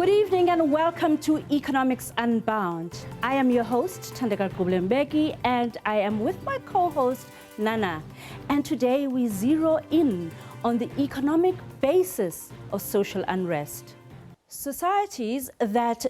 Good evening and welcome to Economics Unbound. I am your host, Thandeka Kublembeki, and I am with my co-host, Nana. And today we zero in on the economic basis of social unrest. Societies that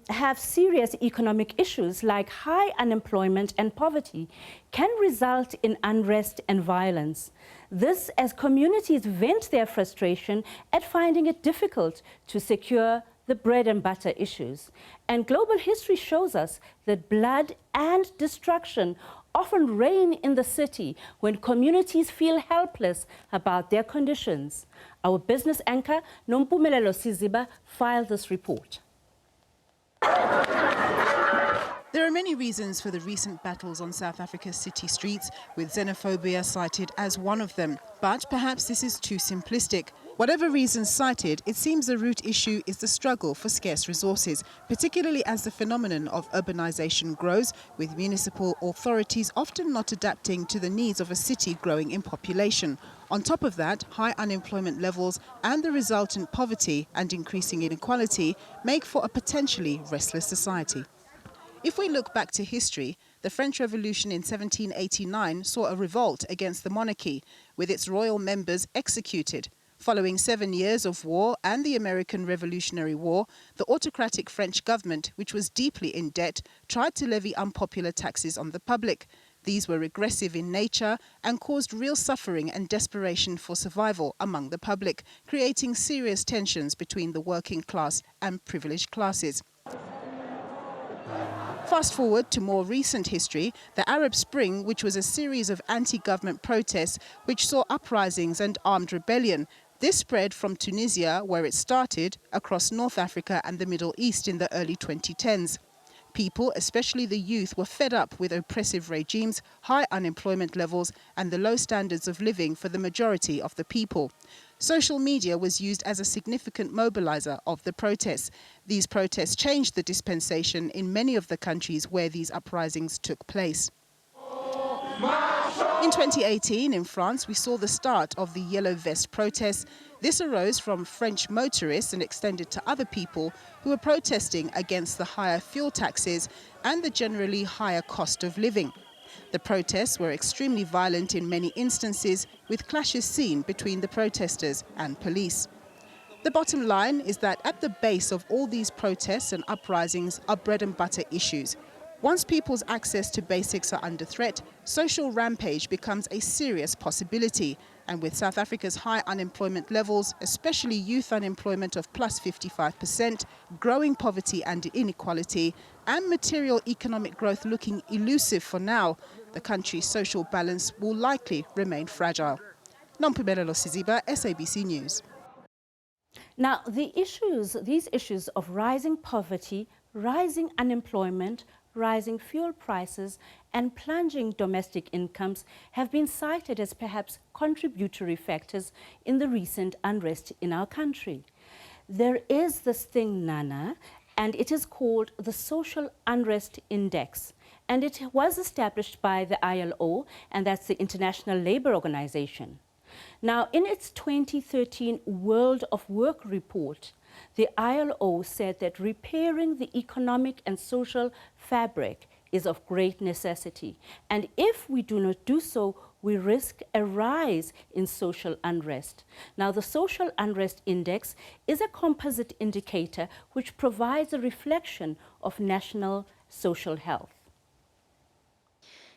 have serious economic issues like high unemployment and poverty can result in unrest and violence. This as communities vent their frustration at finding it difficult to secure the bread and butter issues. And global history shows us that blood and destruction often reign in the city when communities feel helpless about their conditions. Our business anchor, Nompumelelo Siziba, filed this report. There are many reasons for the recent battles on South Africa's city streets, with xenophobia cited as one of them. But perhaps this is too simplistic. Whatever reasons cited, it seems the root issue is the struggle for scarce resources, particularly as the phenomenon of urbanization grows, with municipal authorities often not adapting to the needs of a city growing in population. On top of that, high unemployment levels and the resultant poverty and increasing inequality make for a potentially restless society. If we look back to history, the French Revolution in 1789 saw a revolt against the monarchy, with its royal members executed. Following 7 years of war and the American Revolutionary War, the autocratic French government, which was deeply in debt, tried to levy unpopular taxes on the public. These were regressive in nature and caused real suffering and desperation for survival among the public, creating serious tensions between the working class and privileged classes. Fast forward to more recent history, the Arab Spring, which was a series of anti-government protests which saw uprisings and armed rebellion. This spread from Tunisia, where it started, across North Africa and the Middle East in the early 2010s. People, especially the youth, were fed up with oppressive regimes, high unemployment levels and the low standards of living for the majority of the people. Social media was used as a significant mobilizer of the protests. These protests changed the dispensation in many of the countries where these uprisings took place. In 2018, in France, we saw the start of the Yellow Vest protests. This arose from French motorists and extended to other people who were protesting against the higher fuel taxes and the generally higher cost of living. The protests were extremely violent in many instances, with clashes seen between the protesters and police. The bottom line is that at the base of all these protests and uprisings are bread and butter issues. Once people's access to basics are under threat, social rampage becomes a serious possibility. And with South Africa's high unemployment levels, especially youth unemployment of plus 55%, growing poverty and inequality, and material economic growth looking elusive for now, the country's social balance will likely remain fragile. Nompumelelo Siziba, SABC News. Now, these issues of rising poverty, rising unemployment, rising fuel prices and plunging domestic incomes have been cited as perhaps contributory factors in the recent unrest in our country. There is this thing, Nana, and it is called the Social Unrest Index. And it was established by the ILO, and that's the International Labour Organization. Now, in its 2013 World of Work report, the ILO said that repairing the economic and social fabric is of great necessity. And if we do not do so, we risk a rise in social unrest. Now, the Social Unrest Index is a composite indicator which provides a reflection of national social health.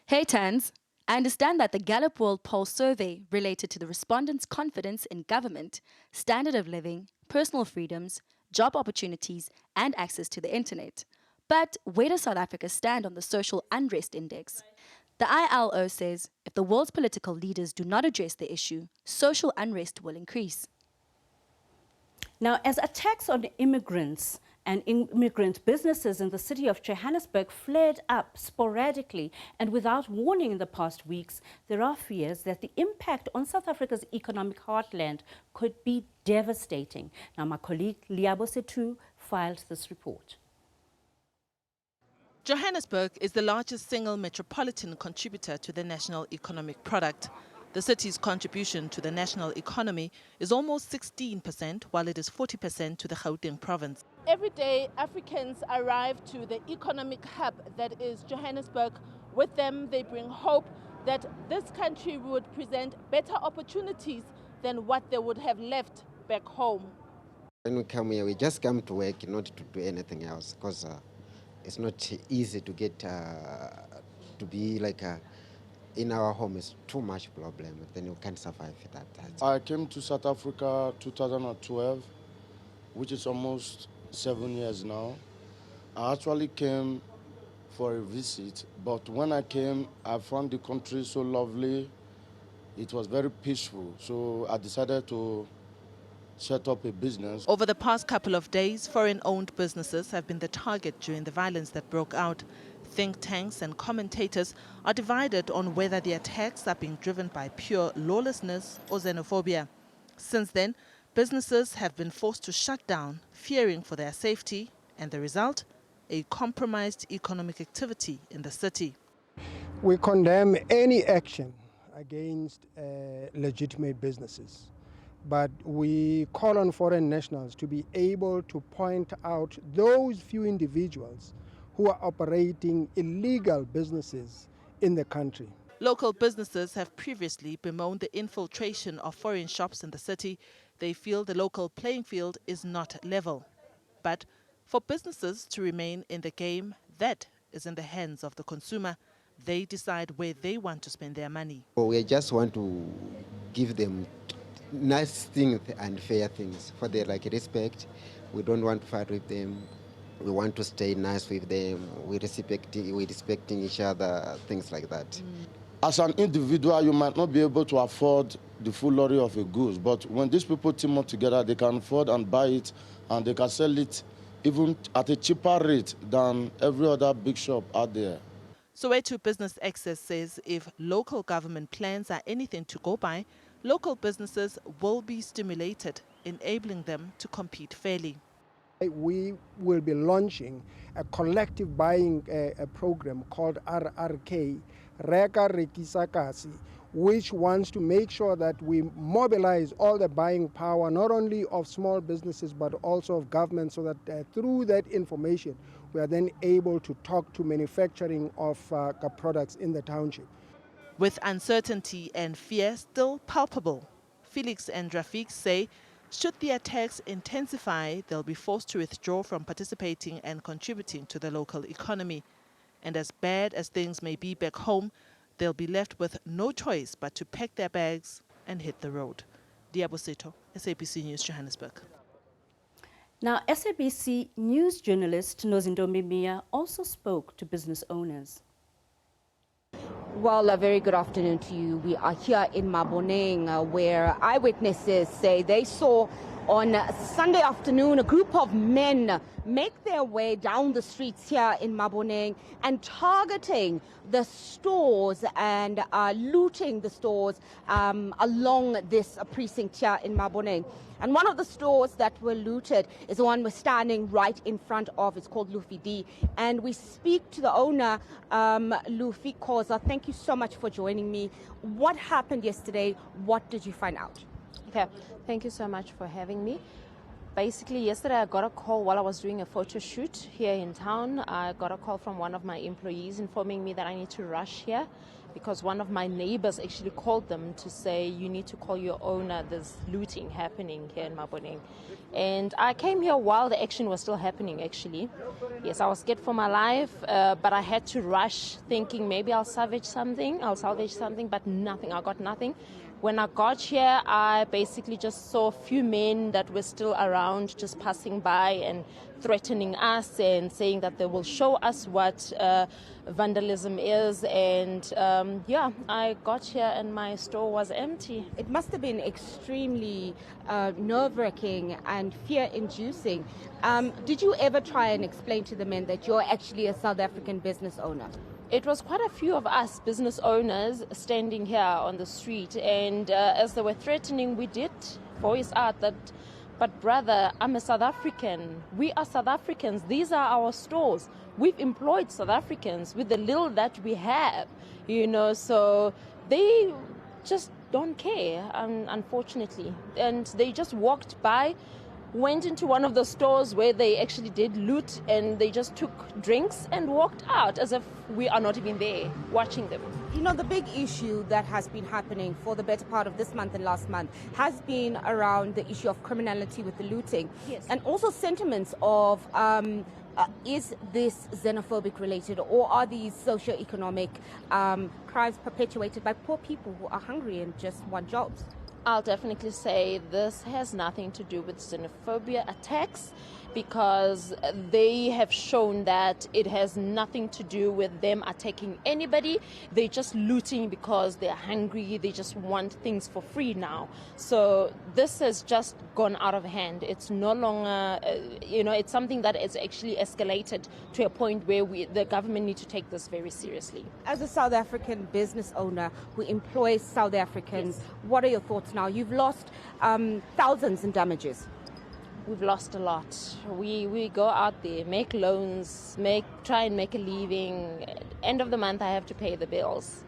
Hey, Tans. I understand that the Gallup World Poll survey related to the respondents' confidence in government, standard of living, personal freedoms, job opportunities, and access to the internet. But where does South Africa stand on the Social Unrest Index? The ILO says if the world's political leaders do not address the issue, social unrest will increase. Now, as attacks on immigrants and immigrant businesses in the city of Johannesburg flared up sporadically and without warning in the past weeks, there are fears that the impact on South Africa's economic heartland could be devastating. Now, my colleague Liabo Setu filed this report. Johannesburg is the largest single metropolitan contributor to the national economic product. The city's contribution to the national economy is almost 16%, while it is 40% to the Gauteng province. Every day, Africans arrive to the economic hub that is Johannesburg. With them, they bring hope that this country would present better opportunities than what they would have left back home. When we come here, we just come to work, not to do anything else, because it's not easy to get to be like in our home. Is too much problem. Then you can't survive that. I came to South Africa 2012, which is almost 7 years now. I actually came for a visit, but when I came, I found the country so lovely. It was very peaceful, so I decided to set up a business. Over the past couple of days, foreign-owned businesses have been the target during the violence that broke out. Think tanks and commentators are divided on whether the attacks are being driven by pure lawlessness or xenophobia. Since then, businesses have been forced to shut down, fearing for their safety, and the result, a compromised economic activity in the city. We condemn any action against legitimate businesses, but we call on foreign nationals to be able to point out those few individuals who are operating illegal businesses in the country. Local businesses have previously bemoaned the infiltration of foreign shops in the city. They feel the local playing field is not level. But for businesses to remain in the game, that is in the hands of the consumer. They decide where they want to spend their money. We just want to give them nice things and fair things for their respect. We don't want to fight with them. We want to stay nice with them. We respecting each other, things like that. As an individual, you might not be able to afford the full lorry of a goods, but when these people team up together, they can afford and buy it, and they can sell it even at a cheaper rate than every other big shop out there. Soweto Business Access says if local government plans are anything to go by, local businesses will be stimulated, enabling them to compete fairly. We will be launching a collective buying program called RRK, Reka Rekisa Kasi, which wants to make sure that we mobilize all the buying power, not only of small businesses, but also of government, so that through that information, we are then able to talk to manufacturing of products in the township. With uncertainty and fear still palpable, Felix and Rafik say should the attacks intensify, they'll be forced to withdraw from participating and contributing to the local economy. And as bad as things may be back home, they'll be left with no choice but to pack their bags and hit the road. Diabo Seto, SABC News, Johannesburg. Now, SABC news journalist Nozintombi Mia also spoke to business owners. Well, a very good afternoon to you. We are here in Maboneng, where eyewitnesses say they saw on Sunday afternoon a group of men make their way down the streets here in Maboneng and targeting the stores and looting the stores along this precinct here in Maboneng. And one of the stores that were looted is the one we're standing right in front of. It's called Luffy D. And we speak to the owner, Luffy Koza. Thank you so much for joining me. What happened yesterday? What did you find out? Okay, thank you so much for having me. Basically, yesterday I got a call while I was doing a photo shoot here in town. I got a call from one of my employees informing me that I need to rush here because one of my neighbors actually called them to say, you need to call your owner, there's looting happening here in Maboneng. And I came here while the action was still happening, actually. Yes, I was scared for my life, but I had to rush thinking maybe I'll salvage something, but nothing, I got nothing. When I got here, I basically just saw a few men that were still around, just passing by and threatening us and saying that they will show us what vandalism is. And yeah, I got here and my store was empty. It must have been extremely nerve-wracking and fear-inducing. Did you ever try and explain to the men that you're actually a South African business owner? It was quite a few of us business owners standing here on the street, and as they were threatening, we did voice out that, but brother, I'm a South African. We are South Africans. These are our stores. We've employed South Africans with the little that we have, you know, so they just don't care, unfortunately. And they just walked by, went into one of the stores where they actually did loot, and they just took drinks and walked out as if we are not even there watching them. You know, the big issue that has been happening for the better part of this month and last month has been around the issue of criminality with the looting. Yes. And also sentiments of is this xenophobic related, or are these socio-economic crimes perpetuated by poor people who are hungry and just want jobs? I'll definitely say this has nothing to do with xenophobia attacks, because they have shown that it has nothing to do with them attacking anybody. They're just looting because they're hungry. They just want things for free now. So this has just gone out of hand. It's no longer, it's something that is actually escalated to a point where the government need to take this very seriously. As a South African business owner who employs South Africans, Yes. What are your thoughts now? You've lost thousands in damages. We've lost a lot. We go out there, make loans, try and make a living. End of the month, I have to pay the bills.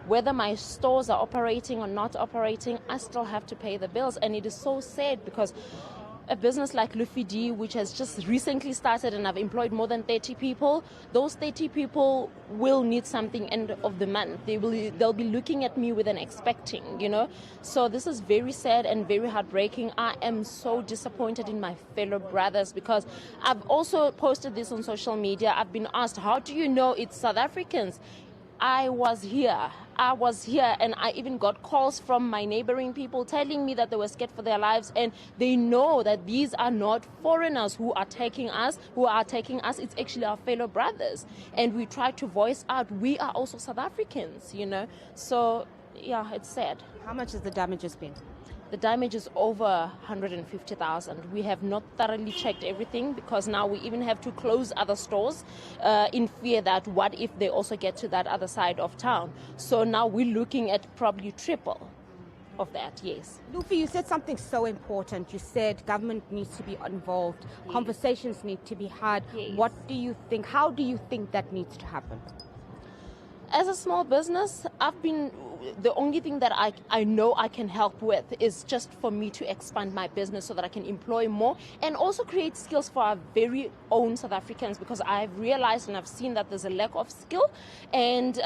Whether my stores are operating or not operating, I still have to pay the bills. And it is so sad, because a business like Lufidi, which has just recently started and I've employed more than 30 people, those 30 people will need something end of the month. They'll be looking at me with an expecting, So this is very sad and very heartbreaking. I am so disappointed in my fellow brothers, because I've also posted this on social media. I've been asked, how do you know it's South Africans? I was here, and I even got calls from my neighboring people telling me that they were scared for their lives, and they know that these are not foreigners who are taking us. It's actually our fellow brothers, and we try to voice out, we are also South Africans, So, yeah, it's sad. How much has the damages been? The damage is over 150,000. We have not thoroughly checked everything, because now we even have to close other stores in fear that what if they also get to that other side of town. So now we're looking at probably triple of that, yes. Luffy, you said something so important. You said government needs to be involved. Yes. Conversations need to be had. Yes. How do you think that needs to happen? As a small business, the only thing that I know I can help with is just for me to expand my business so that I can employ more and also create skills for our very own South Africans, because I've realized and I've seen that there's a lack of skill. And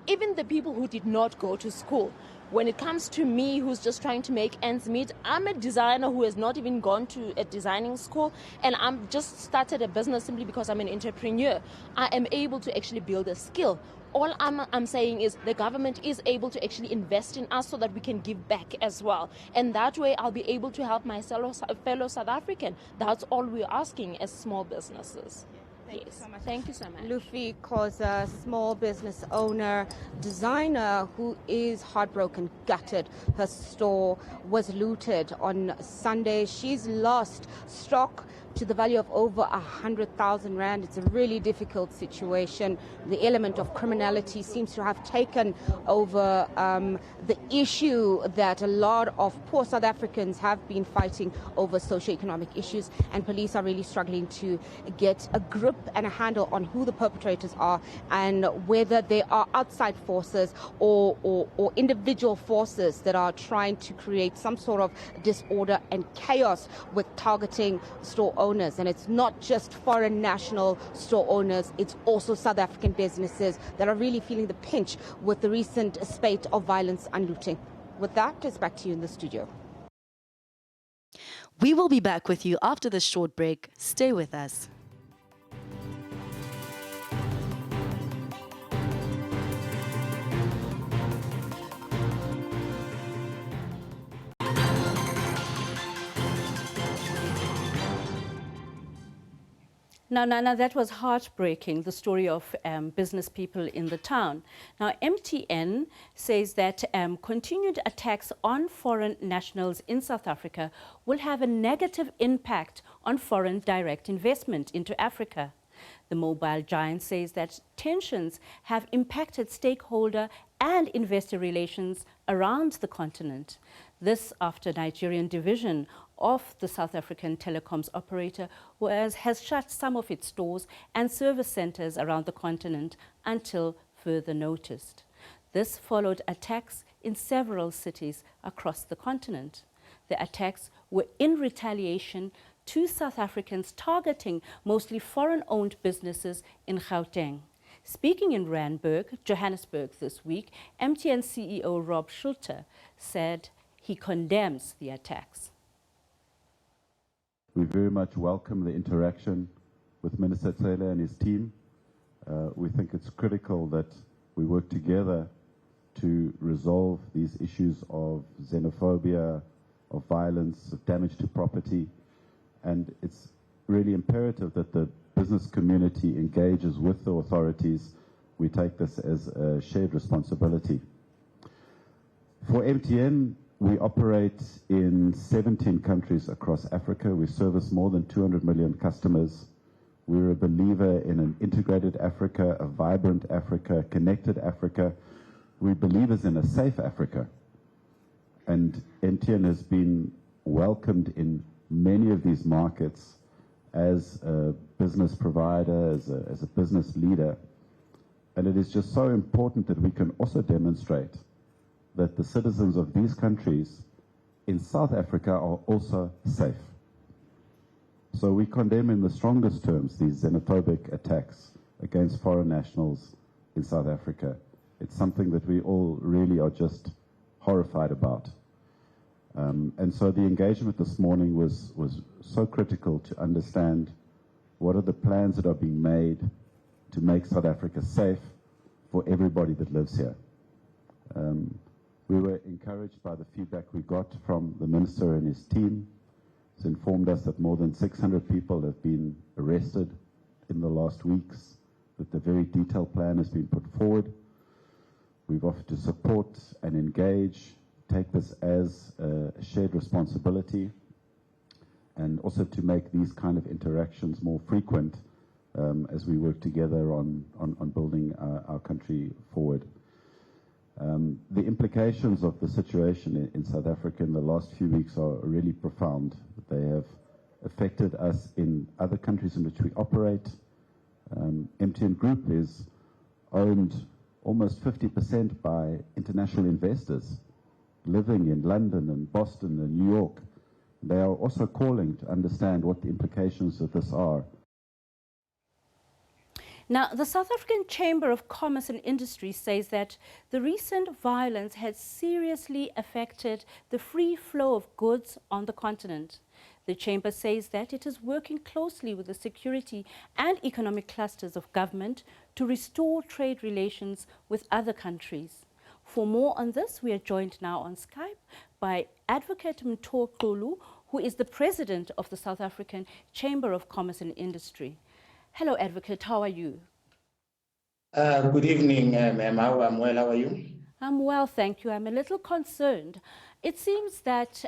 even the people who did not go to school, when it comes to me, who's just trying to make ends meet, I'm a designer who has not even gone to a designing school, and I'm just started a business simply because I'm an entrepreneur. I am able to actually build a skill. All I'm saying is the government is able to actually invest in us so that we can give back as well. And that way I'll be able to help my fellow South African. That's all we're asking as small businesses. Thank you so much. Thank you so much. Luffy Khoza, small business owner, designer, who is heartbroken, gutted. Her store was looted on Sunday. She's lost stock to the value of over 100,000 rand. It's a really difficult situation. The element of criminality seems to have taken over the issue that a lot of poor South Africans have been fighting over socioeconomic issues, and police are really struggling to get a grip and a handle on who the perpetrators are and whether they are outside forces or individual forces that are trying to create some sort of disorder and chaos with targeting store owners. And it's not just foreign national store owners, it's also South African businesses that are really feeling the pinch with the recent spate of violence and looting. With that, it's back to you in the studio. We will be back with you after this short break. Stay with us. Now, Nana, that was heartbreaking, the story of business people in the town. Now, MTN says that continued attacks on foreign nationals in South Africa will have a negative impact on foreign direct investment into Africa. The mobile giant says that tensions have impacted stakeholder and investor relations around the continent. This after Nigerian division of the South African telecoms operator has shut some of its stores and service centers around the continent until further notice. This followed attacks in several cities across the continent. The attacks were in retaliation to South Africans targeting mostly foreign-owned businesses in Gauteng. Speaking in Randburg, Johannesburg this week, MTN CEO Rob Schulte said he condemns the attacks. We very much welcome the interaction with Minister Taylor and his team. We think it's critical that we work together to resolve these issues of xenophobia, of violence, of damage to property. And it's really imperative that the business community engages with the authorities. We take this as a shared responsibility. For MTN, we operate in 17 countries across Africa. We service more than 200 million customers. We're a believer in an integrated Africa, a vibrant Africa, connected Africa. We're believers in a safe Africa. And MTN has been welcomed in many of these markets as a business provider, as a business leader. And it is just so important that we can also demonstrate that the citizens of these countries in South Africa are also safe. So we condemn in the strongest terms these xenophobic attacks against foreign nationals in South Africa. It's something that we all really are just horrified about. And so the engagement this morning was so critical to understand what are the plans that are being made to make South Africa safe for everybody that lives here. We were encouraged by the feedback we got from the Minister and his team. He's informed us that more than 600 people have been arrested in the last weeks, that the very detailed plan has been put forward. We've offered to support and engage, take this as a shared responsibility, and also to make these kind of interactions more frequent as we work together on building our country forward. The implications of the situation in South Africa in the last few weeks are really profound. They have affected us in other countries in which we operate. MTN Group is owned almost 50% by international investors living in London and Boston and New York. They are also calling to understand what the implications of this are. Now, the South African Chamber of Commerce and Industry says that the recent violence has seriously affected the free flow of goods on the continent. The Chamber says that it is working closely with the security and economic clusters of government to restore trade relations with other countries. For more on this, we are joined now on Skype by Advocate Mthoko Xulu, who is the president of the South African Chamber of Commerce and Industry. Hello, Advocate. How are you? Good evening, ma'am. I'm well. How are you? I'm well, thank you. I'm a little concerned. It seems that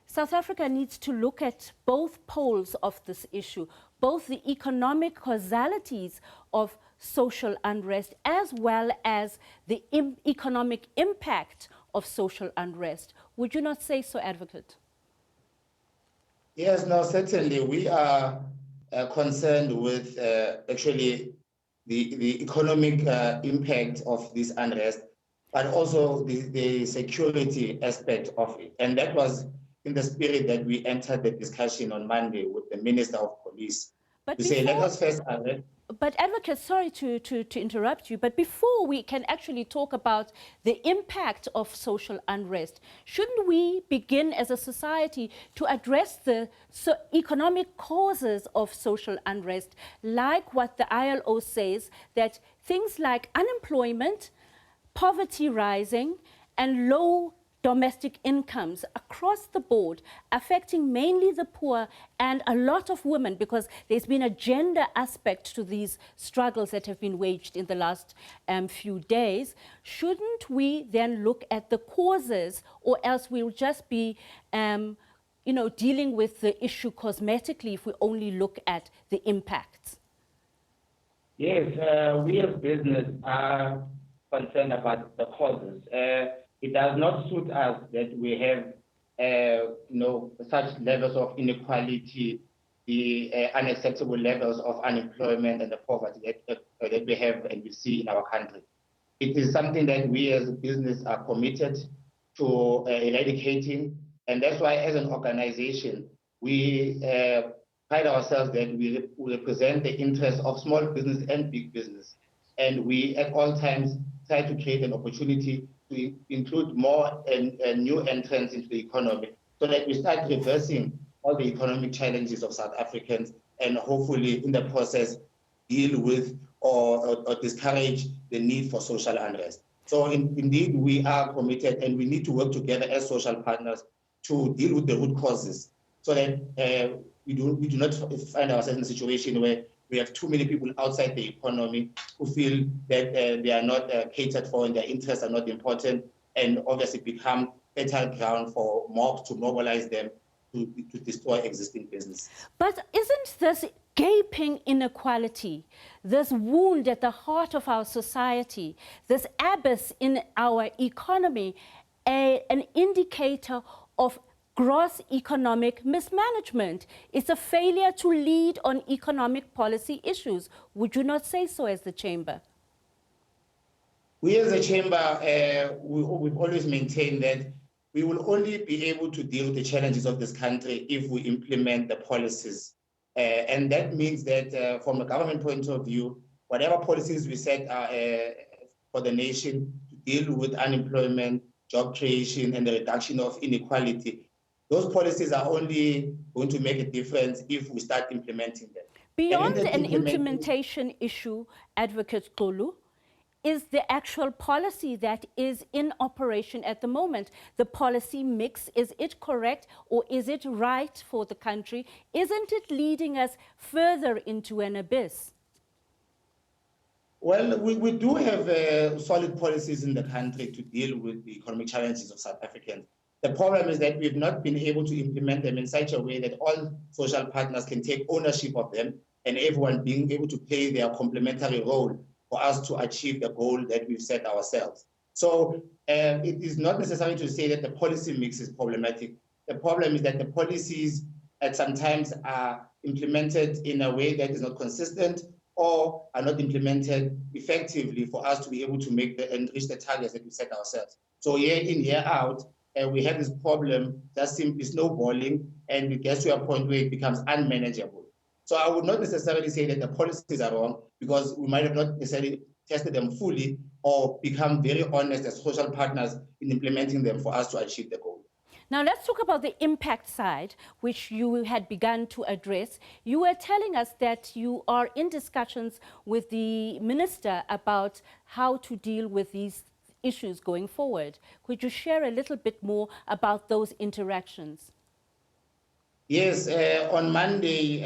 South Africa needs to look at both poles of this issue, both the economic causalities of social unrest as well as the economic impact of social unrest. Would you not say so, Advocate? Yes, no, certainly. We are concerned with actually the economic impact of this unrest, but also the security aspect of it. And that was in the spirit that we entered the discussion on Monday with the Minister of Police. But to say, let us first arrest. But Advocate, sorry to interrupt you, but before we can actually talk about the impact of social unrest, shouldn't we begin as a society to address the economic causes of social unrest, like what the ILO says, that things like unemployment, poverty rising, and low domestic incomes across the board, affecting mainly the poor and a lot of women, because there's been a gender aspect to these struggles that have been waged in the last few days. Shouldn't we then look at the causes, or else we'll just be dealing with the issue cosmetically if we only look at the impacts? Yes, we as business are concerned about the causes. It does not suit us that we have, such levels of inequality, the unacceptable levels of unemployment and the poverty that we have and we see in our country. It is something that we as a business are committed to eradicating, And that's why, as an organization, we pride ourselves that we represent the interests of small business and big business. And we, at all times, try to create an opportunity to include more and new entrants into the economy so that we start reversing all the economic challenges of South Africans and hopefully, in the process, deal with or discourage the need for social unrest. So indeed, we are committed and we need to work together as social partners to deal with the root causes so that we do not find ourselves in a situation where we have too many people outside the economy who feel that they are not catered for and their interests are not important, and obviously become fertile ground for mobs to mobilize them to destroy existing business. But isn't this gaping inequality, this wound at the heart of our society, this abyss in our economy, an indicator of gross economic mismanagement? It's a failure to lead on economic policy issues. Would you not say so as the Chamber? We as a Chamber, we've always maintained that we will only be able to deal with the challenges of this country if we implement the policies. And that means that from a government point of view, whatever policies we set for the nation to deal with unemployment, job creation, and the reduction of inequality, those policies are only going to make a difference if we start implementing them. Beyond an implementation issue, Advocate Xulu, is the actual policy that is in operation at the moment. The policy mix, is it correct or is it right for the country? Isn't it leading us further into an abyss? Well, we do have solid policies in the country to deal with the economic challenges of South Africans. The problem is that we've not been able to implement them in such a way that all social partners can take ownership of them and everyone being able to play their complementary role for us to achieve the goal that we've set ourselves. So it is not necessary to say that the policy mix is problematic. The problem is that the policies at sometimes are implemented in a way that is not consistent or are not implemented effectively for us to be able to make and reach the targets that we set ourselves. So year in, year out, we have this problem that's simply snowballing, and it gets to a point where it becomes unmanageable. So I would not necessarily say that the policies are wrong, because we might have not necessarily tested them fully or become very honest as social partners in implementing them for us to achieve the goal. Now let's talk about the impact side, which you had begun to address. You were telling us that you are in discussions with the minister about how to deal with these issues going forward. Could you share a little bit more about those interactions? Yes, on Monday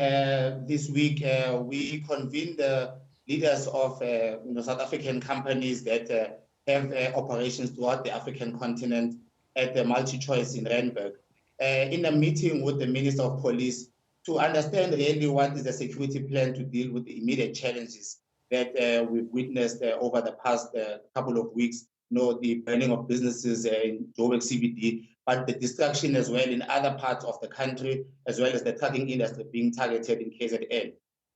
this week, we convened the leaders of South African companies that have operations throughout the African continent at the MultiChoice in Randburg, in a meeting with the Minister of Police to understand really what is the security plan to deal with the immediate challenges that we've witnessed over the past couple of weeks. The burning of businesses in Joburg CBD, but the destruction as well in other parts of the country, as well as the trucking industry being targeted in KZN.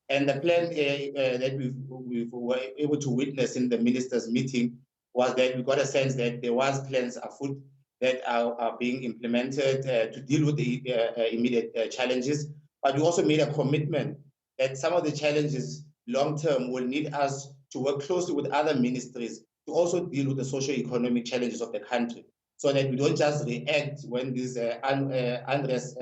And the plan that we were able to witness in the ministers' meeting was that we got a sense that there was plans afoot that are being implemented to deal with the immediate challenges. But we also made a commitment that some of the challenges long-term will need us to work closely with other ministries to also deal with the socio-economic challenges of the country, so that we don't just react when these unrest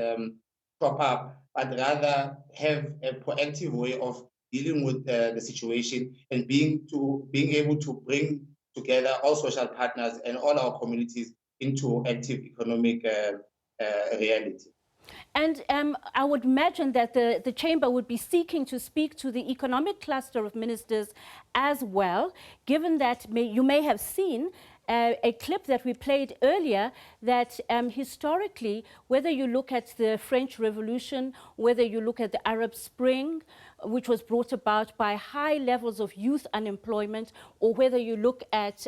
crop up, but rather have a proactive way of dealing with the situation and being able to bring together all social partners and all our communities into active economic reality. And I would imagine that the Chamber would be seeking to speak to the economic cluster of ministers as well, given that you may have seen a clip that we played earlier that historically, whether you look at the French Revolution, whether you look at the Arab Spring, which was brought about by high levels of youth unemployment, or whether you look at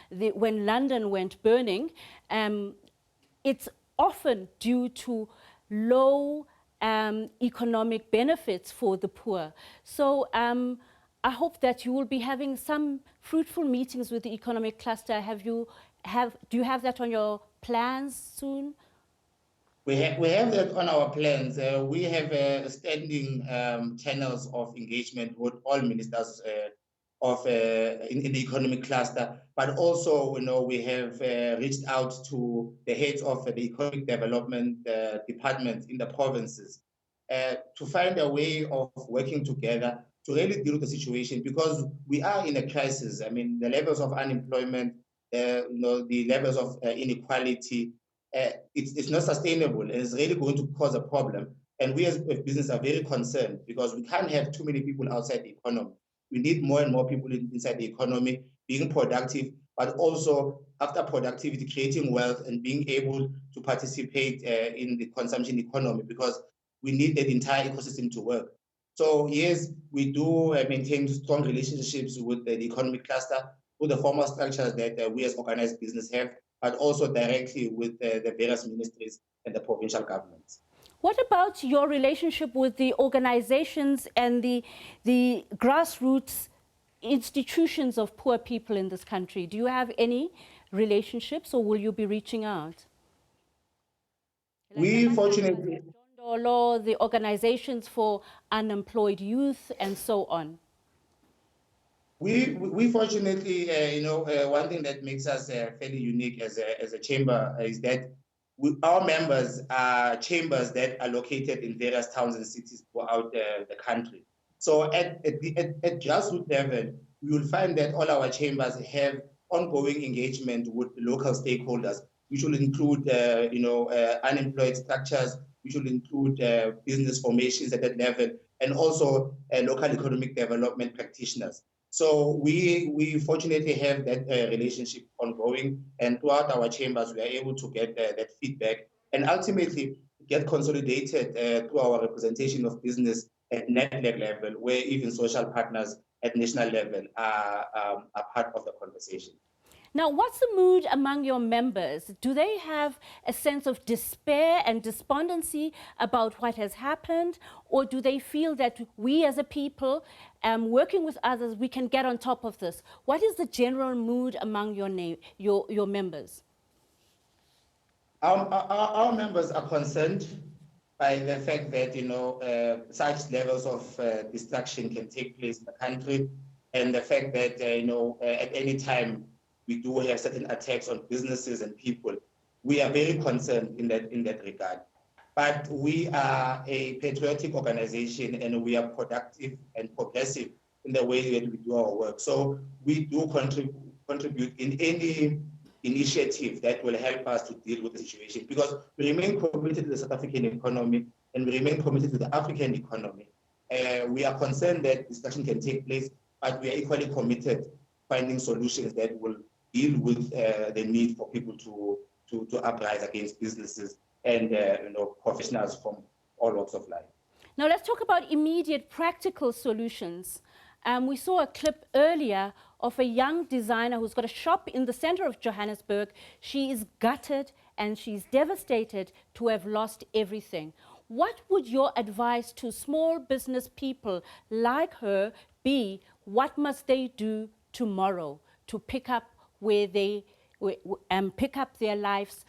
when London went burning, it's often due to low economic benefits for the poor. So I hope that you will be having some fruitful meetings with the economic cluster. Do you have that on your plans soon? We have that on our plans. We have standing channels of engagement with all ministers in the economic cluster, but also, we have reached out to the heads of the economic development departments in the provinces to find a way of working together to really deal with the situation, because we are in a crisis. I mean, the levels of unemployment, the levels of inequality, it's not sustainable, and it's really going to cause a problem. And we as a business are very concerned, because we can't have too many people outside the economy. We need more and more people inside the economy being productive, but also after productivity, creating wealth and being able to participate in the consumption economy, because we need that entire ecosystem to work. So yes, we do maintain strong relationships with the economic cluster, with the formal structures that we as organized business have, but also directly with the various ministries and the provincial governments. What about your relationship with the organizations and the grassroots institutions of poor people in this country? Do you have any relationships, or will you be reaching out? We fortunately, the organizations for unemployed youth and so on. We fortunately, one thing that makes us fairly unique as a chamber is that our members are chambers that are located in various towns and cities throughout the country. So at grassroots level, we will find that all our chambers have ongoing engagement with local stakeholders, which will include, unemployed structures, which will include business formations at that level, and also local economic development practitioners. So we fortunately have that relationship ongoing, and throughout our chambers, we are able to get that feedback and ultimately get consolidated through our representation of business at network level, where even social partners at national level are part of the conversation. Now, what's the mood among your members? Do they have a sense of despair and despondency about what has happened? Or do they feel that we as a people, working with others, we can get on top of this? What is the general mood among your members? Our members are concerned by the fact that, such levels of destruction can take place in the country, and the fact that, at any time, we do have certain attacks on businesses and people. We are very concerned in that regard. But we are a patriotic organization, and we are productive and progressive in the way that we do our work. So we do contribute in any initiative that will help us to deal with the situation, because we remain committed to the South African economy, and we remain committed to the African economy. We are concerned that destruction can take place, but we are equally committed to finding solutions that will deal with the need for people to uprise against businesses and professionals from all walks of life. Now let's talk about immediate practical solutions. We saw a clip earlier of a young designer who's got a shop in the center of Johannesburg. She is gutted and she's devastated to have lost everything. What would your advice to small business people like her be? What must they do tomorrow to pick up where they pick up their lives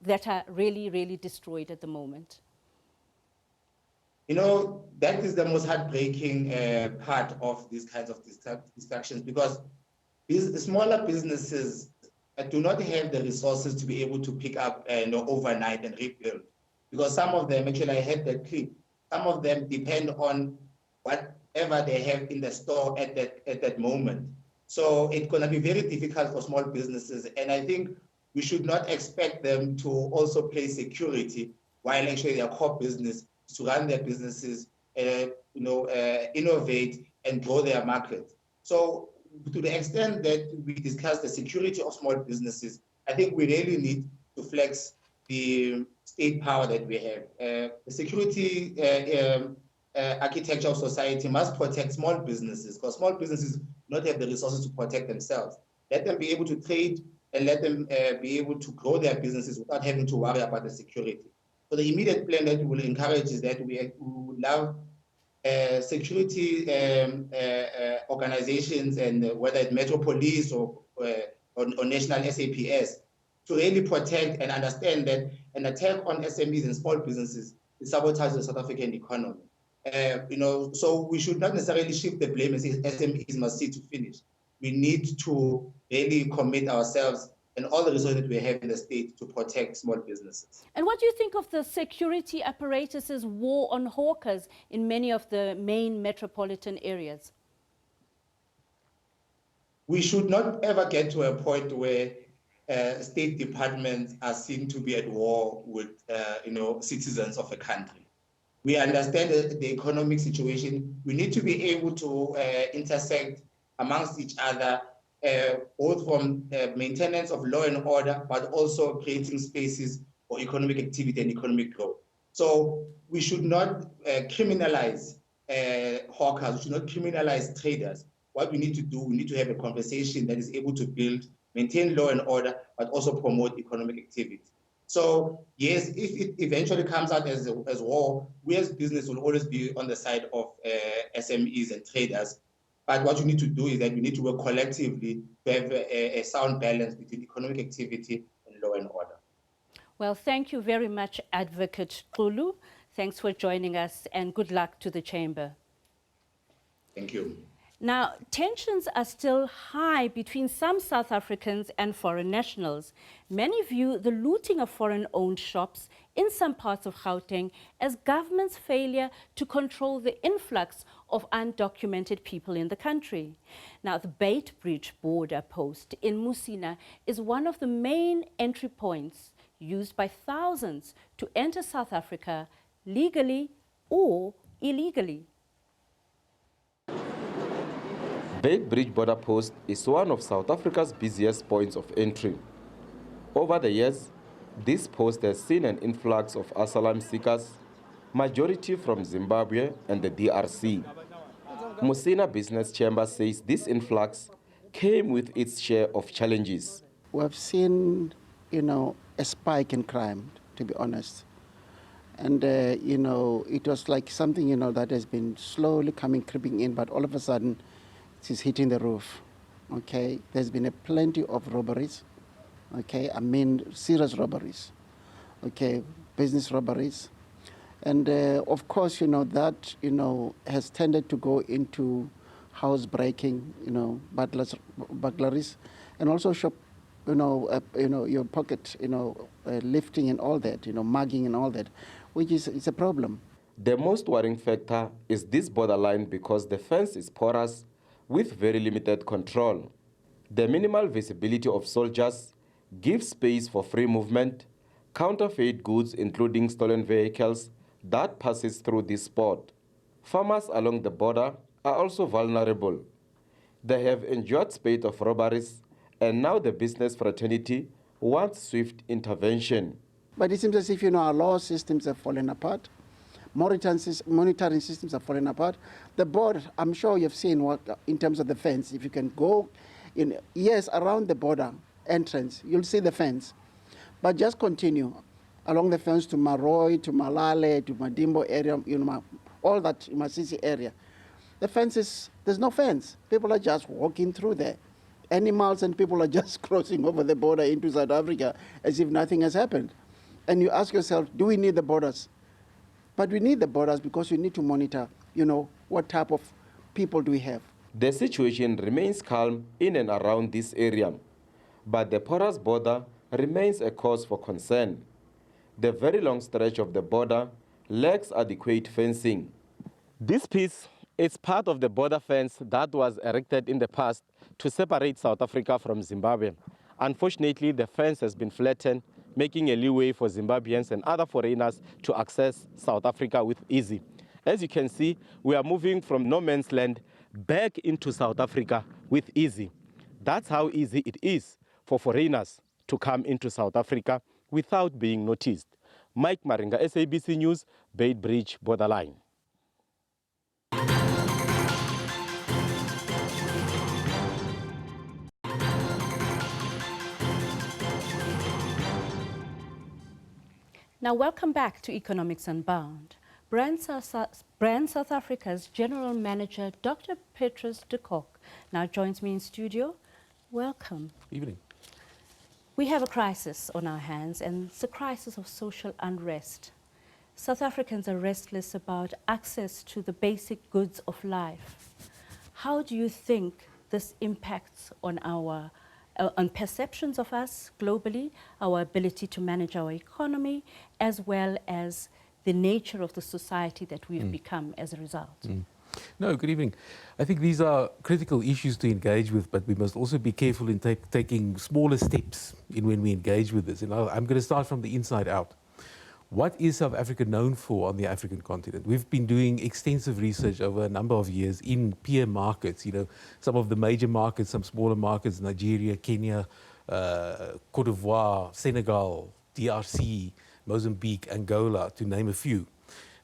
that are really, really destroyed at the moment? That is the most heartbreaking part of these kinds of distractions, because these smaller businesses do not have the resources to be able to pick up overnight and rebuild. Because some of them, actually I had that clip, some of them depend on whatever they have in the store at that moment. So it's going to be very difficult for small businesses. And I think we should not expect them to also play security while actually their core business is to run their businesses, innovate and grow their market. So to the extent that we discuss the security of small businesses, I think we really need to flex the state power that we have. The security architecture of society must protect small businesses, because small businesses do not have the resources to protect themselves. Let them be able to trade and let them be able to grow their businesses without having to worry about the security. So the immediate plan that we will encourage is that we would love security organizations, and whether it's Metro Police or national SAPS, to really protect and understand that an attack on SMEs and small businesses is sabotage the South African economy. So we should not necessarily shift the blame and say SMEs must see to finish. We need to really commit ourselves and all the resources that we have in the state to protect small businesses. And what do you think of the security apparatus's war on hawkers in many of the main metropolitan areas? We should not ever get to a point where state departments are seen to be at war with citizens of a country. We understand the economic situation. We need to be able to intersect amongst each other, both from maintenance of law and order, but also creating spaces for economic activity and economic growth. So we should not criminalize hawkers, we should not criminalize traders. What we need to do, we need to have a conversation that is able to build, maintain law and order, but also promote economic activity. So yes, if it eventually comes out as war, we as business will always be on the side of SMEs and traders. But what you need to do is that we need to work collectively to have a sound balance between economic activity and law and order. Well, thank you very much, Advocate Kulu. Thanks for joining us and good luck to the Chamber. Thank you. Now, tensions are still high between some South Africans and foreign nationals. Many view the looting of foreign-owned shops in some parts of Gauteng as government's failure to control the influx of undocumented people in the country. Now, the Beitbridge border post in Musina is one of the main entry points used by thousands to enter South Africa legally or illegally. Beitbridge border post is one of South Africa's busiest points of entry. Over the years, this post has seen an influx of asylum seekers, majority from Zimbabwe and the DRC. Musina Business Chamber says this influx came with its share of challenges. We've seen, a spike in crime, to be honest. And, it was like something, that has been slowly creeping in, but all of a sudden, it is hitting the roof, okay? There's been plenty of robberies, okay? I mean, serious robberies, okay? Business robberies. And, of course, that, has tended to go into house breaking, burglaries, and also shop, your pocket, lifting and all that, mugging and all that, which is a problem. The most worrying factor is this borderline because the fence is porous with very limited control. The minimal visibility of soldiers gives space for free movement, counterfeit goods including stolen vehicles that passes through this spot. Farmers along the border are also vulnerable. They have endured spate of robberies and now the business fraternity wants swift intervention. But it seems as if, our law systems have fallen apart. Monitoring systems are falling apart. The border, I'm sure you've seen what, in terms of the fence, if you can go around the border entrance, you'll see the fence. But just continue along the fence to Maroi, to Malale, to Madimbo area, all that Masisi area. The fences, there's no fence. People are just walking through there. Animals and people are just crossing over the border into South Africa as if nothing has happened. And you ask yourself, do we need the borders? But we need the borders because we need to monitor, what type of people do we have. The situation remains calm in and around this area, but the porous border remains a cause for concern. The very long stretch of the border lacks adequate fencing. This piece is part of the border fence that was erected in the past to separate South Africa from Zimbabwe. Unfortunately, the fence has been flattened, making a leeway for Zimbabweans and other foreigners to access South Africa with ease. As you can see, we are moving from no man's land back into South Africa with ease. That's how easy it is for foreigners to come into South Africa without being noticed. Mike Maringa, SABC News, Beitbridge borderline. Now, welcome back to Economics Unbound. Brand South Africa's General Manager, Dr. Petrus de Kock, now joins me in studio. Welcome. Evening. We have a crisis on our hands, and it's a crisis of social unrest. South Africans are restless about access to the basic goods of life. How do you think this impacts on our on perceptions of us globally, our ability to manage our economy, as well as the nature of the society that we've become as a result? No, good evening. I think these are critical issues to engage with, but we must also be careful in taking smaller steps in when we engage with this. And I'm going to start from the inside out. What is South Africa known for on the African continent? We've been doing extensive research over a number of years in peer markets, you know, some of the major markets, some smaller markets, Nigeria, Kenya, Cote d'Ivoire, Senegal, DRC, Mozambique, Angola, to name a few.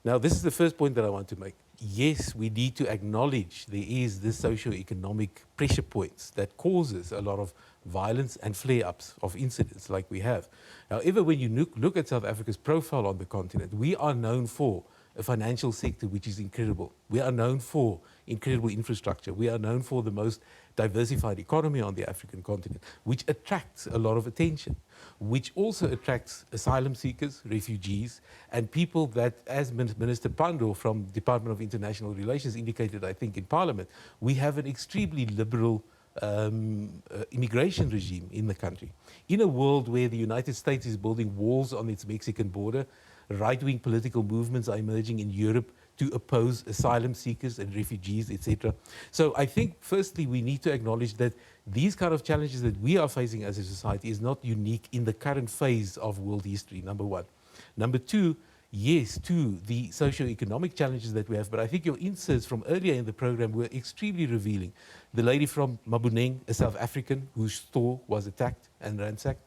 Now, this is the first point that I want to make. Yes, we need to acknowledge there is this socio-economic pressure points that causes a lot of violence and flare-ups of incidents like we have. However, when you look at South Africa's profile on the continent, we are known for a financial sector which is incredible. We are known for incredible infrastructure. We are known for the most diversified economy on the African continent, which attracts a lot of attention, which also attracts asylum seekers, refugees, and people that, as Minister Pandor from Department of International Relations indicated, I think, in Parliament, we have an extremely liberal immigration regime in the country. In a world where the United States is building walls on its Mexican border, right-wing political movements are emerging in Europe to oppose asylum seekers and refugees, etc. So I think, firstly, we need to acknowledge that these kind of challenges that we are facing as a society is not unique in the current phase of world history, number one. Number two, yes, to the socio-economic challenges that we have, but I think your inserts from earlier in the program were extremely revealing. The lady from Maboneng, a South African whose store was attacked and ransacked.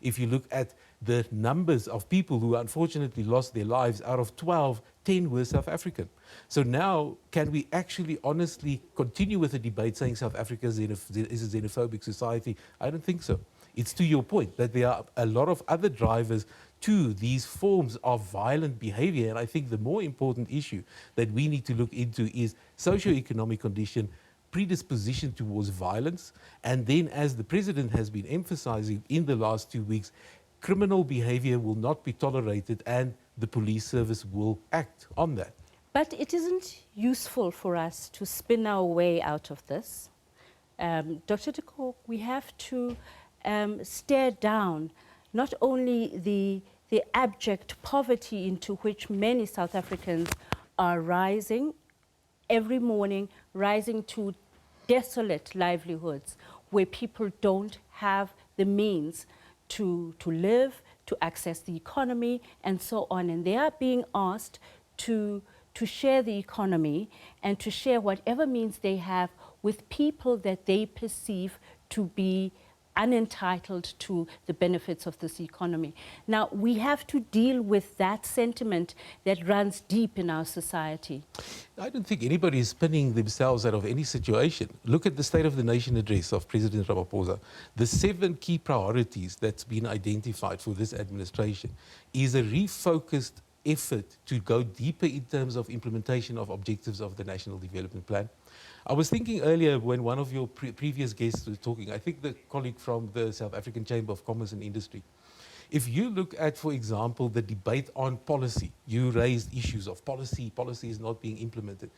If you look at the numbers of people who unfortunately lost their lives, out of 12, 10 were South African. So now, can we actually honestly continue with the debate saying South Africa is a xenophobic society? I don't think so. It's to your point that there are a lot of other drivers to these forms of violent behavior. And I think the more important issue that we need to look into is socio-economic condition, predisposition towards violence, and then, as the President has been emphasizing in the last 2 weeks, criminal behavior will not be tolerated and the police service will act on that. But it isn't useful for us to spin our way out of this. Dr. de Kock, we have to stare down not only the abject poverty into which many South Africans are rising every morning, rising to desolate livelihoods where people don't have the means to live, to access the economy, and so on. And they are being asked to share the economy and to share whatever means they have with people that they perceive to be unentitled to the benefits of this economy. Now, we have to deal with that sentiment that runs deep in our society. I don't think anybody is spinning themselves out of any situation. Look at the State of the Nation address of President Ramaphosa. The 7 key priorities that's been identified for this administration is a refocused effort to go deeper in terms of implementation of objectives of the National Development Plan. I was thinking earlier when one of your previous guests was talking, I think the colleague from the South African Chamber of Commerce and Industry, if you look at, for example, the debate on policy, you raised issues of policy is not being implemented.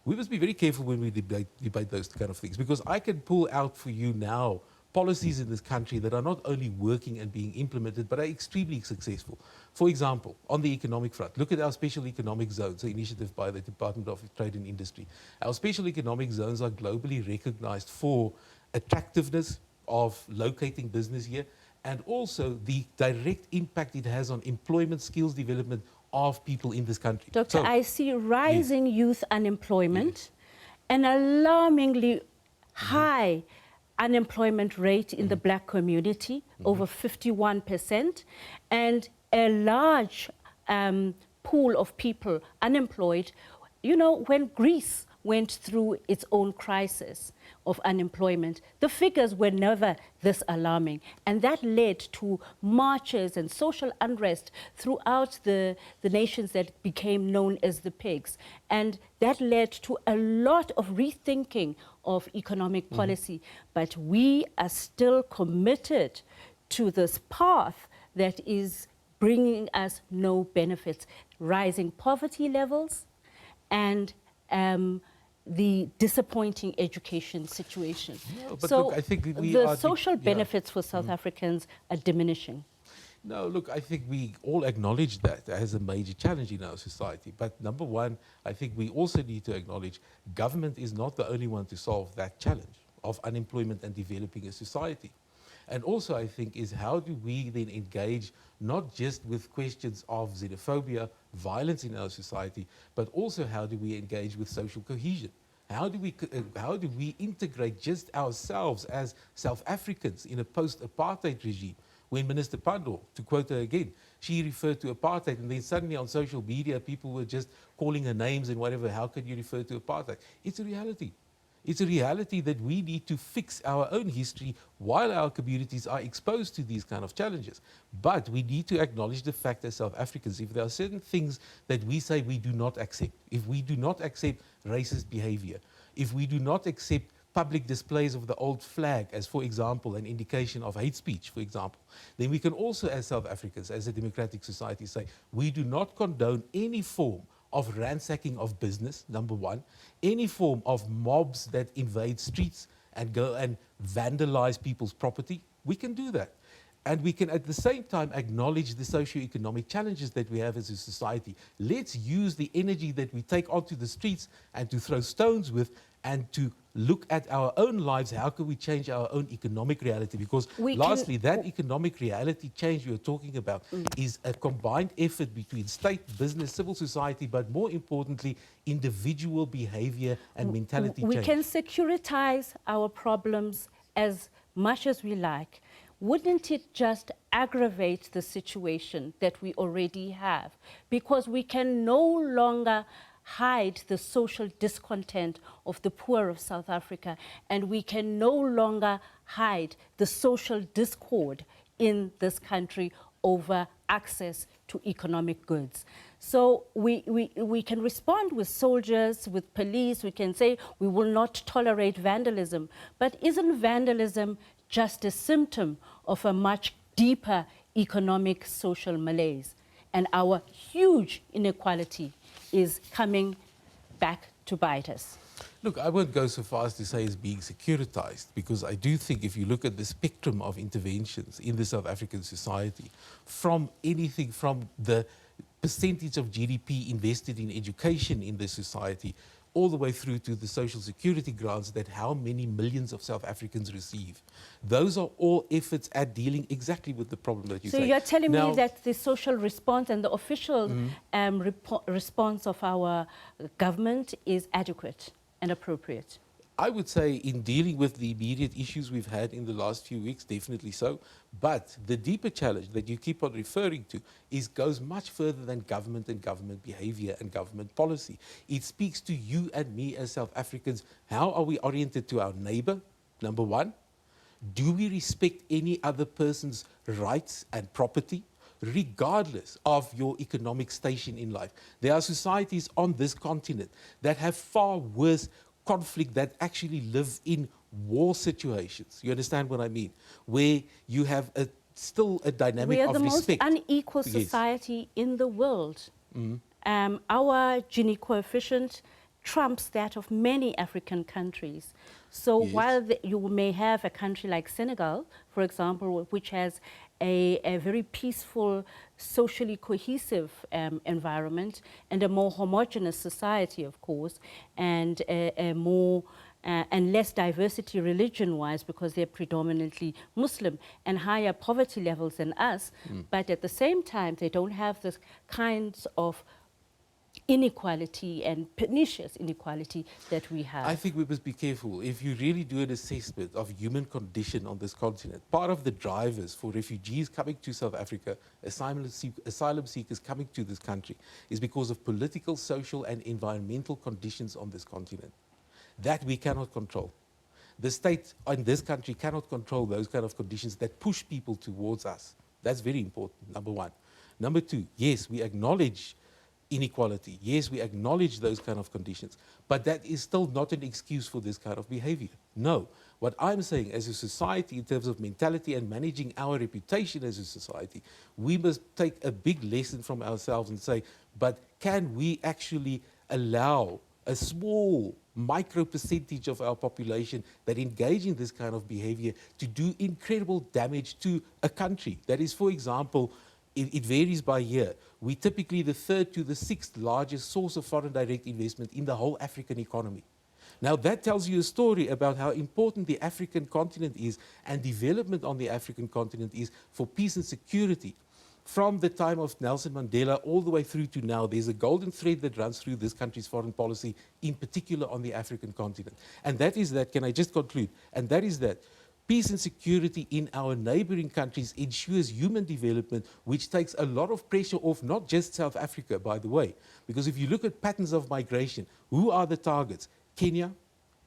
We must be very careful when we debate those kind of things, because I can pull out for you now policies in this country that are not only working and being implemented, but are extremely successful. For example, on the economic front, look at our special economic zones, an initiative by the Department of Trade and Industry. Our special economic zones are globally recognized for attractiveness of locating business here, and also the direct impact it has on employment, skills development of people in this country. Doctor, I see rising youth unemployment, an alarmingly high unemployment rate in the black community, over 51%, and a large pool of people unemployed. You know, when Greece went through its own crisis of unemployment, the figures were never this alarming. And that led to marches and social unrest throughout the nations that became known as the pigs. And that led to a lot of rethinking of economic policy. But we are still committed to this path that is bringing us no benefits, rising poverty levels and the disappointing education situation. No, but so look, I think we the are social benefits for South Africans are diminishing. No, look, I think we all acknowledge that as a major challenge in our society. But number one, I think we also need to acknowledge government is not the only one to solve that challenge of unemployment and developing a society. And also, I think, is how do we then engage not just with questions of xenophobia, violence in our society, but also how do we engage with social cohesion? How do we integrate just ourselves as South Africans in a post-apartheid regime? When Minister Pandor, to quote her again, she referred to apartheid, and then suddenly on social media people were just calling her names and whatever. How can you refer to apartheid? It's a reality. It's a reality that we need to fix our own history while our communities are exposed to these kind of challenges. But we need to acknowledge the fact as South Africans, if there are certain things that we say we do not accept, if we do not accept racist behavior, if we do not accept public displays of the old flag as, for example, an indication of hate speech, for example, then we can also, as South Africans, as a democratic society, say we do not condone any form of ransacking of business, number one, any form of mobs that invade streets and go and vandalize people's property. We can do that. And we can at the same time acknowledge the socio-economic challenges that we have as a society. Let's use the energy that we take onto the streets and to throw stones with and to look at our own lives. How can we change our own economic reality? Because lastly, that economic reality change you're talking about is a combined effort between state, business, civil society, but more importantly, individual behavior and mentality change. We can securitize our problems as much as we like. Wouldn't it just aggravate the situation that we already have? Because we can no longer hide the social discontent of the poor of South Africa, and we can no longer hide the social discord in this country over access to economic goods. So we can respond with soldiers, with police, we can say we will not tolerate vandalism, but isn't vandalism just a symptom of a much deeper economic social malaise? And our huge inequality is coming back to bite us. Look, I won't go so far as to say it's being securitized, because I do think if you look at the spectrum of interventions in the South African society, from anything from the percentage of GDP invested in education in the society, all the way through to the social security grants that how many millions of South Africans receive. Those are all efforts at dealing exactly with the problem that you say. So you're telling me that the social response and the official response of our government is adequate and appropriate? I would say in dealing with the immediate issues we've had in the last few weeks, definitely so. But the deeper challenge that you keep on referring to goes much further than government and government behavior and government policy. It speaks to you and me as South Africans. How are we oriented to our neighbor, number one? Do we respect any other person's rights and property, regardless of your economic station in life? There are societies on this continent that have far worse conflict, that actually live in war situations. You understand what I mean? Where you have still a dynamic of respect. We are the most unequal society in the world. Our Gini coefficient trumps that of many African countries. So while you may have a country like Senegal, for example, which has a very peaceful, socially cohesive environment and a more homogeneous society, of course, and a more and less diversity religion-wise, because they're predominantly Muslim, and higher poverty levels than us, but at the same time they don't have the kinds of inequality and pernicious inequality that we have. I think we must be careful. If you really do an assessment of human condition on this continent, part of the drivers for refugees coming to South Africa, asylum seekers coming to this country, is because of political, social and environmental conditions on this continent that we cannot control. The state in this country cannot control those kind of conditions that push people towards us. That's very important, number one. Number two, yes, we acknowledge inequality. Yes, we acknowledge those kind of conditions, but that is still not an excuse for this kind of behavior. No, What I'm saying as a society, in terms of mentality and managing our reputation as a society, we must take a big lesson from ourselves and say, but can we actually allow a small micro percentage of our population that engage in this kind of behavior to do incredible damage to a country? That is, for example, it varies by year. We typically the 3rd to the 6th largest source of foreign direct investment in the whole African economy. Now that tells you a story about how important the African continent is and development on the African continent is for peace and security. From the time of Nelson Mandela all the way through to now, there's a golden thread that runs through this country's foreign policy, in particular on the African continent. And that is that, can I just conclude? And that is that peace and security in our neighboring countries ensures human development, which takes a lot of pressure off not just South Africa, by the way. Because if you look at patterns of migration, who are the targets? Kenya,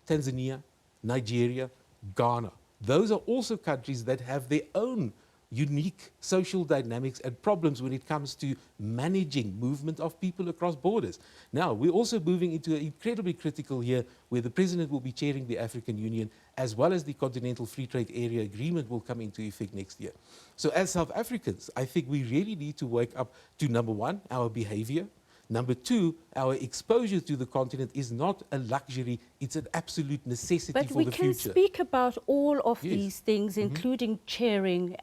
Tanzania, Nigeria, Ghana. Those are also countries that have their own unique social dynamics and problems when it comes to managing movement of people across borders. Now, we're also moving into an incredibly critical year where the President will be chairing the African Union, as well as the Continental Free Trade Area Agreement will come into effect next year. So as South Africans, I think we really need to wake up to, number one, our behavior. Number two, our exposure to the continent is not a luxury, it's an absolute necessity for the future. But we can speak about all of these things, including chairing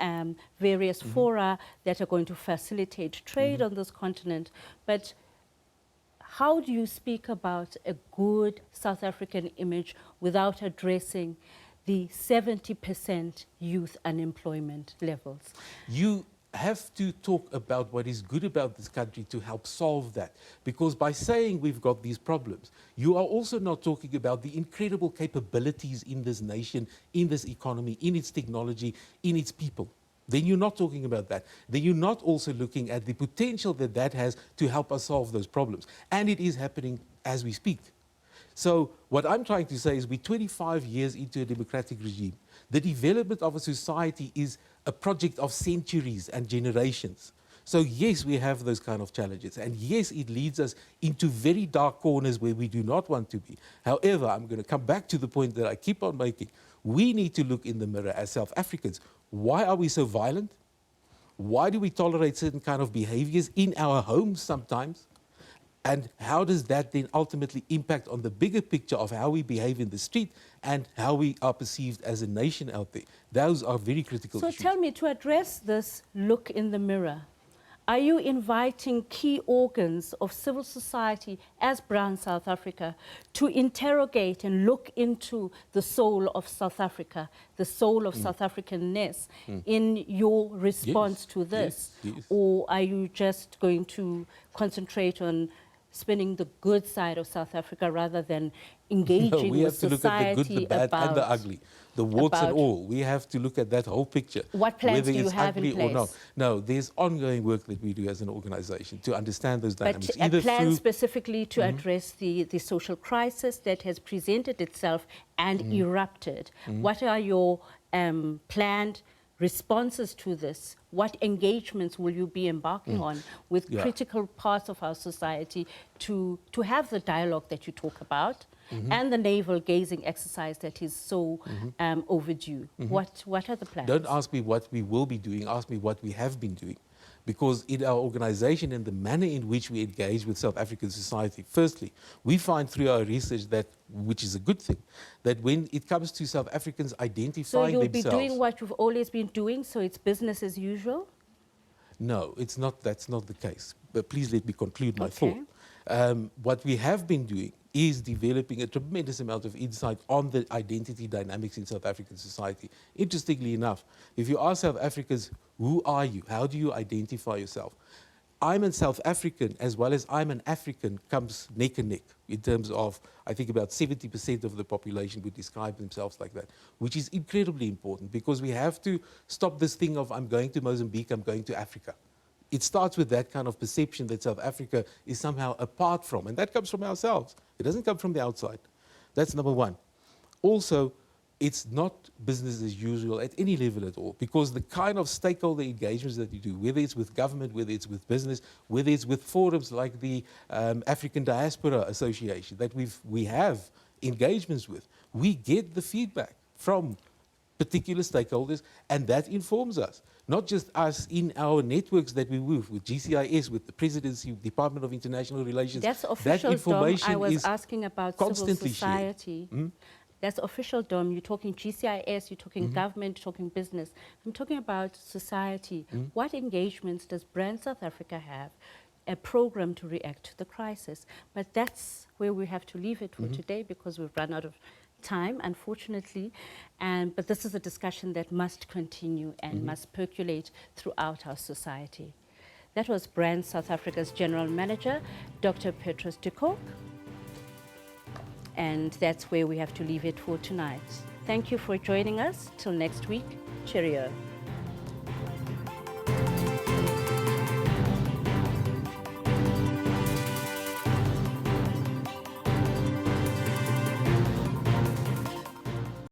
various fora that are going to facilitate trade on this continent. But how do you speak about a good South African image without addressing the 70% youth unemployment levels? You have to talk about what is good about this country to help solve that. Because by saying we've got these problems, you are also not talking about the incredible capabilities in this nation, in this economy, in its technology, in its people. Then you're not talking about that. Then you're not also looking at the potential that that has to help us solve those problems. And it is happening as we speak. So what I'm trying to say is we're 25 years into a democratic regime. The development of a society is a project of centuries and generations. So yes, we have those kind of challenges. And yes, it leads us into very dark corners where we do not want to be. However, I'm going to come back to the point that I keep on making. We need to look in the mirror as South Africans. Why are we so violent? Why do we tolerate certain kind of behaviors in our homes sometimes? And how does that then ultimately impact on the bigger picture of how we behave in the street and how we are perceived as a nation out there? Those are very critical issues. So tell me, to address this look in the mirror, are you inviting key organs of civil society as Brown South Africa to interrogate and look into the soul of South Africa, the soul of South Africanness in your response to this? Yes. Or are you just going to concentrate on spinning the good side of South Africa rather than engaging we have with to look at the good, the bad, and the ugly, the warts and all. We have to look at that whole picture. What plans whether do you it's have ugly in place? or not. No, there's ongoing work that we do as an organization to understand those dynamics. But a plan specifically to address the social crisis that has presented itself and erupted. What are your planned responses to this? What engagements will you be embarking on with critical parts of our society to have the dialogue that you talk about and the navel gazing exercise that is so overdue? What are the plans? Don't ask me what we will be doing, ask me what we have been doing. Because in our organization and the manner in which we engage with South African society, firstly, we find through our research that, which is a good thing, that when it comes to South Africans identifying themselves... So you'll be doing what you've always been doing, so it's business as usual? No, it's not. That's not the case. But please let me conclude my thought. What we have been doing is developing a tremendous amount of insight on the identity dynamics in South African society. Interestingly enough, if you ask South Africans, who are you? How do you identify yourself? I'm a South African as well as I'm an African comes neck and neck in terms of, I think about 70% of the population would describe themselves like that, which is incredibly important because we have to stop this thing of I'm going to Mozambique, I'm going to Africa. It starts with that kind of perception that South Africa is somehow apart from, and that comes from ourselves. It doesn't come from the outside. That's number one. Also, it's not business as usual at any level at all, because the kind of stakeholder engagements that you do, whether it's with government, whether it's with business, whether it's with forums like the African Diaspora Association that we have engagements with, we get the feedback. from particular stakeholders, and that informs us. Not just us in our networks that we move with GCIS, with the Presidency, Department of International Relations. That's official, that information Dom. I was is asking about constantly civil society. shared. That's official, Dom. You're talking GCIS, you're talking government, you're talking business. I'm talking about society. What engagements does Brand South Africa have? A program to react to the crisis. But that's where we have to leave it for today, because we've run out of time, unfortunately. But this is a discussion that must continue and must percolate throughout our society. That was Brand South Africa's General Manager, Dr. Petrus de Kock. And that's where we have to leave it for tonight. Thank you for joining us. Till next week, cheerio.